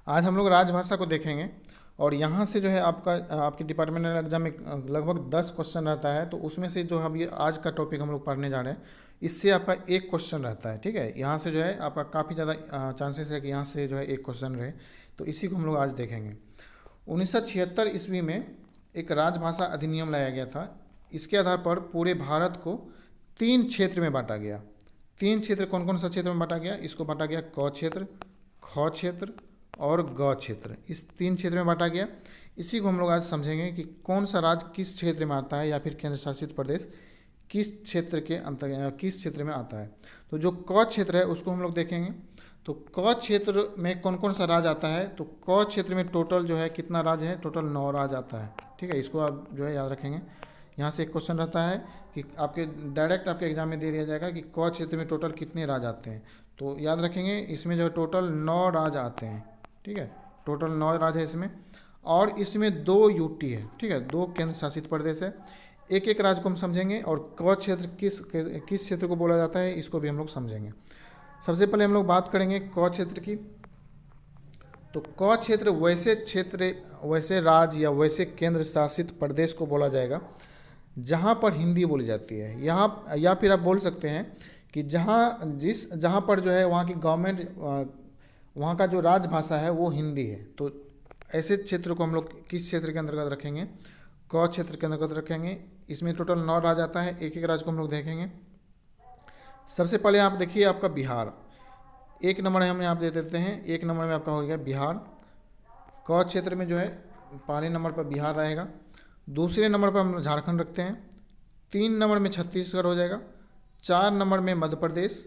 आज हम लोग राजभाषा को देखेंगे और यहाँ से जो है आपका आपके डिपार्टमेंटल एग्जाम में लगभग 10 क्वेश्चन रहता है। तो उसमें से जो हम ये आज का टॉपिक हम लोग पढ़ने जा रहे हैं, इससे आपका एक क्वेश्चन रहता है। ठीक है, यहाँ से जो है आपका काफ़ी ज़्यादा चांसेस है कि यहाँ से जो है एक क्वेश्चन रहे। तो इसी को हम लोग आज देखेंगे। 1976 ईस्वी में एक राजभाषा अधिनियम लाया गया था। इसके आधार पर पूरे भारत को 3 क्षेत्र में बांटा गया। 3 क्षेत्र कौन कौन सा क्षेत्र में बांटा गया? इसको बांटा गया क क्षेत्र, ख क्षेत्र और ग क्षेत्र। इस 3 क्षेत्र में बांटा गया। इसी को हम लोग आज समझेंगे कि कौन सा राज्य किस क्षेत्र में आता है या फिर केंद्र शासित प्रदेश किस क्षेत्र के अंतर्गत किस क्षेत्र में आता है। तो जो क क्षेत्र है उसको हम लोग देखेंगे। तो क क्षेत्र में कौन कौन सा राज्य आता है? तो क क्षेत्र में टोटल जो है कितना राज्य है? टोटल 9 राज्य आता है। ठीक है, इसको आप जो है याद रखेंगे। यहाँ से एक क्वेश्चन रहता है कि आपके डायरेक्ट आपके एग्जाम में दे दिया जाएगा कि क क्षेत्र में टोटल कितने राज्य आते हैं। तो याद रखेंगे, इसमें जो है टोटल 9 राज्य आते हैं। ठीक है, टोटल 9 राज्य है इसमें, और इसमें 2 यूटी है। ठीक है, 2 केंद्र शासित प्रदेश है। एक एक राज्य को हम समझेंगे और क क्षेत्र किस क्षेत्र को बोला जाता है इसको भी हम लोग समझेंगे। सबसे पहले हम लोग बात करेंगे क क्षेत्र की। तो क क्षेत्र वैसे राज्य या वैसे केंद्र शासित प्रदेश को बोला जाएगा जहाँ पर हिंदी बोली जाती है। यहाँ या फिर आप बोल सकते हैं कि जहाँ पर जो है वहाँ की गवर्नमेंट, वहाँ का जो राजभाषा है वो हिंदी है। तो ऐसे क्षेत्र को हम लोग किस क्षेत्र के अंतर्गत रखेंगे? क क्षेत्र के अंतर्गत रखेंगे। इसमें टोटल 9 राज्य आता है। एक एक राज्य को हम लोग देखेंगे। सबसे पहले आप देखिए आपका बिहार, 1 नंबर हम यहाँ पे दे देते हैं। 1 नंबर में आपका हो गया बिहार। क क्षेत्र में जो है पहले नंबर पर बिहार रहेगा। दूसरे नंबर पर हम झारखंड रखते हैं। 3 नंबर में छत्तीसगढ़ हो जाएगा। 4 नंबर में मध्य प्रदेश।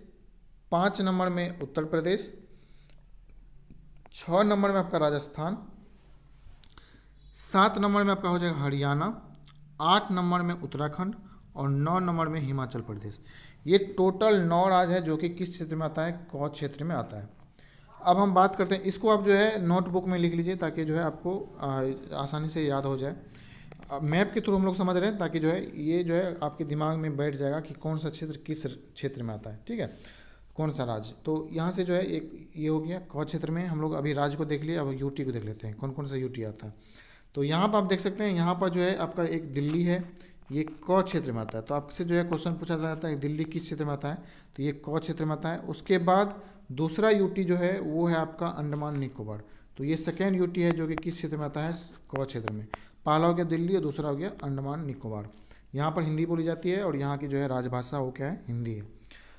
5 नंबर में उत्तर प्रदेश। 6 नंबर में आपका राजस्थान। 7 नंबर में आपका हो जाएगा हरियाणा। 8 नंबर में उत्तराखंड और 9 नंबर में हिमाचल प्रदेश। ये टोटल 9 राज्य है जो कि किस क्षेत्र में आता है? क क्षेत्र में आता है। अब हम बात करते हैं, इसको आप जो है नोटबुक में लिख लीजिए ताकि जो है आपको आसानी से याद हो जाए। मैप के थ्रू हम लोग समझ रहे हैं ताकि जो है ये जो है आपके दिमाग में बैठ जाएगा कि कौन सा क्षेत्र किस क्षेत्र में आता है। ठीक है, कौन सा राज्य। तो यहाँ से जो है एक ये हो गया क क्षेत्र में। हम लोग अभी राज्य को देख लिए, अब यूटी को देख लेते हैं कौन कौन सा यूटी आता है। तो यहाँ पर आप देख सकते हैं, यहाँ पर जो है आपका एक दिल्ली है, ये क क्षेत्र में आता है। तो आपसे जो है क्वेश्चन पूछा जाता है दिल्ली किस क्षेत्र में आता है, तो ये क क्षेत्र में आता है। उसके बाद दूसरा यूटी जो है वो है आपका अंडमान निकोबार। तो ये सेकेंड यूटी है जो कि किस क्षेत्र में आता है? क क्षेत्र में। पहला हो गया दिल्ली और दूसरा हो गया अंडमान निकोबार। यहाँ पर हिंदी बोली जाती है और यहाँ की जो है राजभाषा वो क्या है? हिंदी है।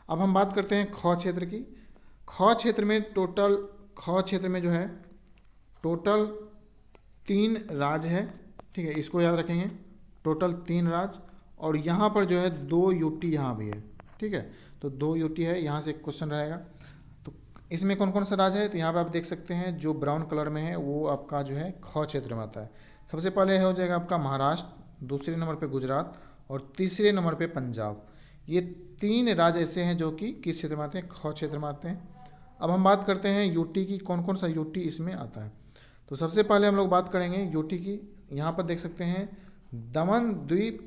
अब हम बात करते हैं ख क्षेत्र की। ख क्षेत्र में जो है टोटल 3 राज्य है। ठीक है, इसको याद रखेंगे, टोटल 3 राज्य। और यहाँ पर जो है 2 यूटी यहाँ भी है। ठीक है, तो 2 यूटी है। यहाँ से एक क्वेश्चन रहेगा। तो इसमें कौन कौन सा राज्य है? तो यहाँ पर आप देख सकते हैं जो ब्राउन कलर में है वो आपका जो है ख क्षेत्र में आता है। सबसे पहले हो जाएगा आपका महाराष्ट्र, दूसरे नंबर पे गुजरात और तीसरे नंबर पे पंजाब। ये 3 राज्य ऐसे हैं जो कि किस क्षेत्र में आते हैं? ख क्षेत्र में आते हैं। अब हम बात करते हैं यूटी की, कौन कौन सा यूटी इसमें आता है। तो सबसे पहले हम लोग बात करेंगे यूटी की। यहाँ पर देख सकते हैं दमन द्वीप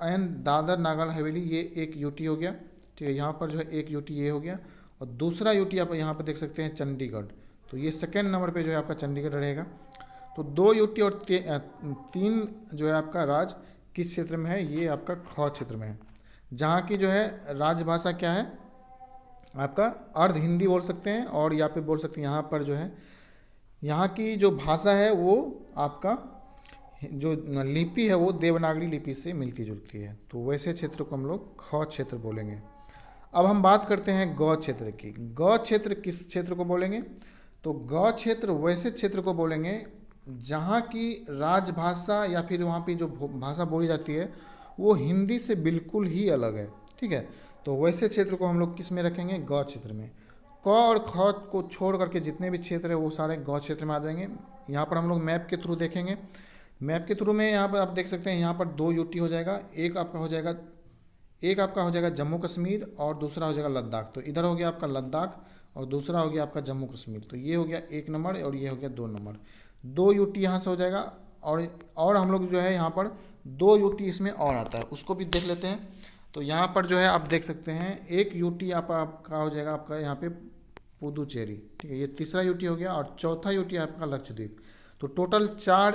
एंड दादर नागर हवेली, ये एक यूटी हो गया। ठीक है, यहाँ पर जो है एक यूटी ये हो गया। और दूसरा यूटी आप यहाँ पर देख सकते हैं चंडीगढ़। तो ये सेकेंड नंबर पे जो है आपका चंडीगढ़ रहेगा। तो 2 यूटी और 3 जो है आपका राज्य किस क्षेत्र में है? ये आपका ख क्षेत्र में है। जहाँ की जो है राजभाषा क्या है? आपका अर्ध हिंदी बोल सकते हैं, और या फिर बोल सकते हैं यहाँ पर जो है यहाँ की जो भाषा है वो आपका जो लिपि है वो देवनागरी लिपि से मिलती जुलती है। तो वैसे क्षेत्र को हम लोग ख क्षेत्र बोलेंगे। अब हम बात करते हैं ग क्षेत्र की। ग क्षेत्र किस क्षेत्र को बोलेंगे? तो ग क्षेत्र वैसे क्षेत्र को बोलेंगे जहाँ की राजभाषा या फिर वहाँ पे जो भाषा बोली जाती है वो हिंदी से बिल्कुल ही अलग है। ठीक है, तो वैसे क्षेत्र को हम लोग किस में रखेंगे? ग क्षेत्र में। क और ख को छोड़ करके जितने भी क्षेत्र है वो सारे ग क्षेत्र में आ जाएंगे। यहाँ पर हम लोग मैप के थ्रू देखेंगे। मैप के थ्रू में यहाँ पर आप देख सकते हैं यहाँ पर 2 यूटी हो जाएगा। एक आपका हो जाएगा जम्मू कश्मीर और दूसरा हो जाएगा लद्दाख। तो इधर हो गया आपका लद्दाख और दूसरा हो गया आपका जम्मू कश्मीर। तो ये हो गया 1 नंबर और ये हो गया 2 नंबर। 2 यूटी यहाँ से हो जाएगा। और हम लोग जो है यहाँ पर 2 यूटी इसमें और आता है, उसको भी देख लेते हैं। तो यहाँ पर जो है आप देख सकते हैं 1 यूटी आपका हो जाएगा आपका यहाँ पे पुदुचेरी, ठीक है, ये तीसरा यूटी हो गया। और चौथा यूटी आपका लक्षद्वीप। तो टोटल 4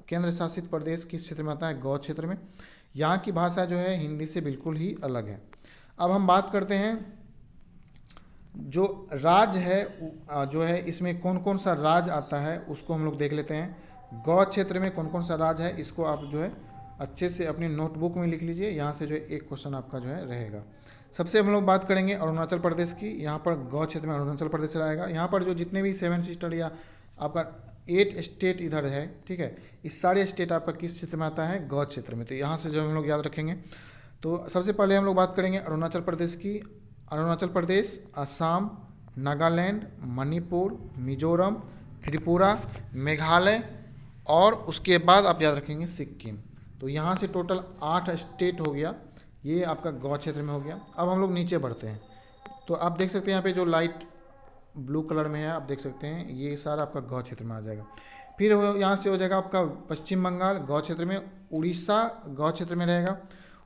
केंद्र शासित प्रदेश किस क्षेत्र में आता है? गौ क्षेत्र में। यहाँ की भाषा जो है हिंदी से बिल्कुल ही अलग है। अब हम बात करते हैं जो राज्य है जो है इसमें कौन कौन सा राज्य आता है उसको हम लोग देख लेते हैं। गौ क्षेत्र में कौन कौन सा राज्य है इसको आप जो है अच्छे से अपनी नोटबुक में लिख लीजिए। यहाँ से जो है एक क्वेश्चन आपका जो है रहेगा। सबसे हम लोग बात करेंगे अरुणाचल प्रदेश की। यहाँ पर गौ क्षेत्र में अरुणाचल प्रदेश रहेगा। यहाँ पर जो जितने भी 7 सिस्टर या आपका 8 स्टेट इधर है, ठीक है, इस सारे स्टेट आपका किस क्षेत्र में आता है? गौ क्षेत्र में। तो यहाँ से जो हम लोग याद रखेंगे। तो सबसे पहले हम लोग बात करेंगे अरुणाचल प्रदेश की। अरुणाचल प्रदेश, असम, नागालैंड, मणिपुर, मिजोरम, त्रिपुरा, मेघालय और उसके बाद आप याद रखेंगे सिक्किम। तो यहाँ से टोटल 8 स्टेट हो गया, ये आपका गौ क्षेत्र में हो गया। अब हम लोग नीचे बढ़ते हैं तो आप देख सकते हैं यहाँ पे जो लाइट ब्लू कलर में है आप देख सकते हैं ये सारा आपका गौ क्षेत्र में आ जाएगा। फिर यहाँ से हो जाएगा आपका पश्चिम बंगाल गौ क्षेत्र में, उड़ीसा गौ क्षेत्र में रहेगा।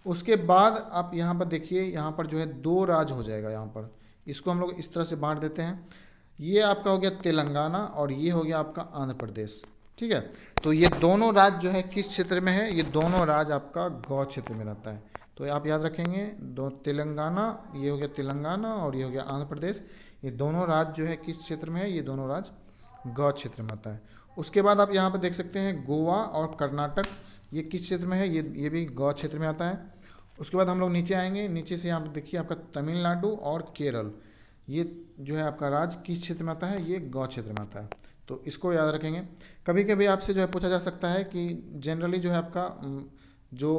उसके बाद आप यहाँ पर देखिए यहाँ पर जो है 2 राज्य हो जाएगा। यहाँ पर इसको हम लोग इस तरह से बांट देते हैं। ये आपका हो गया तेलंगाना और ये हो गया आपका आंध्र प्रदेश, ठीक है। तो ये दोनों राज्य जो है किस क्षेत्र में है? ये दोनों राज्य आपका गौ क्षेत्र में रहता है। तो आप याद रखेंगे तेलंगाना, ये हो गया तेलंगाना और ये हो गया आंध्र प्रदेश। ये दोनों राज्य जो है किस क्षेत्र में है? ये दोनों राज्य गौ क्षेत्र में आता है। उसके बाद आप यहाँ पर देख सकते हैं गोवा और कर्नाटक, ये किस क्षेत्र में है? ये भी गौ क्षेत्र में आता है। उसके बाद हम लोग नीचे आएंगे। नीचे से यहाँ पर देखिए आपका तमिलनाडु और केरल, ये जो है आपका राज्य किस क्षेत्र में आता है? ये गौ क्षेत्र में आता है। तो इसको याद रखेंगे। कभी कभी आपसे जो है पूछा जा सकता है कि जनरली जो है आपका जो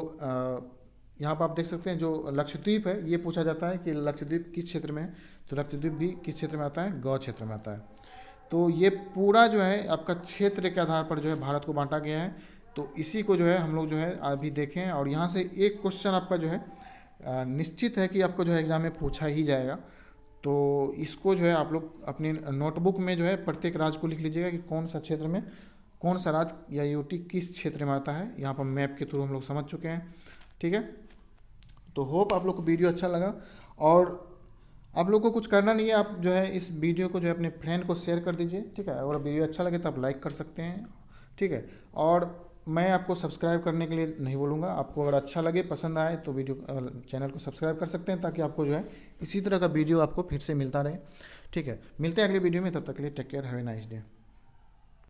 यहाँ पर आप देख सकते हैं जो लक्षद्वीप है ये पूछा जाता है कि लक्षद्वीप किस क्षेत्र में है? तो लक्षद्वीप भी किस क्षेत्र में आता है? गौ क्षेत्र में आता है। तो ये पूरा जो है आपका क्षेत्र के आधार पर जो है भारत को बांटा गया है। तो इसी को जो है हम लोग जो है अभी देखें। और यहाँ से एक क्वेश्चन आपका जो है निश्चित है कि आपको जो है एग्जाम में पूछा ही जाएगा। तो इसको जो है आप लोग अपनी नोटबुक में जो है प्रत्येक राज्य को लिख लीजिएगा कि कौन सा क्षेत्र में कौन सा राज्य या यूटी किस क्षेत्र में आता है। यहाँ पर मैप के थ्रू हम लोग समझ चुके हैं, ठीक है। तो होप आप लोग को वीडियो अच्छा लगा और आप लोग को कुछ करना नहीं है, आप जो है इस वीडियो को जो है अपने फ्रेंड को शेयर कर दीजिए, ठीक है। अगर वीडियो अच्छा लगे तो आप लाइक कर सकते हैं, ठीक है। और मैं आपको सब्सक्राइब करने के लिए नहीं बोलूँगा, आपको अगर अच्छा लगे पसंद आए तो वीडियो चैनल को सब्सक्राइब कर सकते हैं ताकि आपको जो है इसी तरह का वीडियो आपको फिर से मिलता रहे, ठीक है। मिलते हैं अगले वीडियो में, तब तक के लिए take care, have a nice day.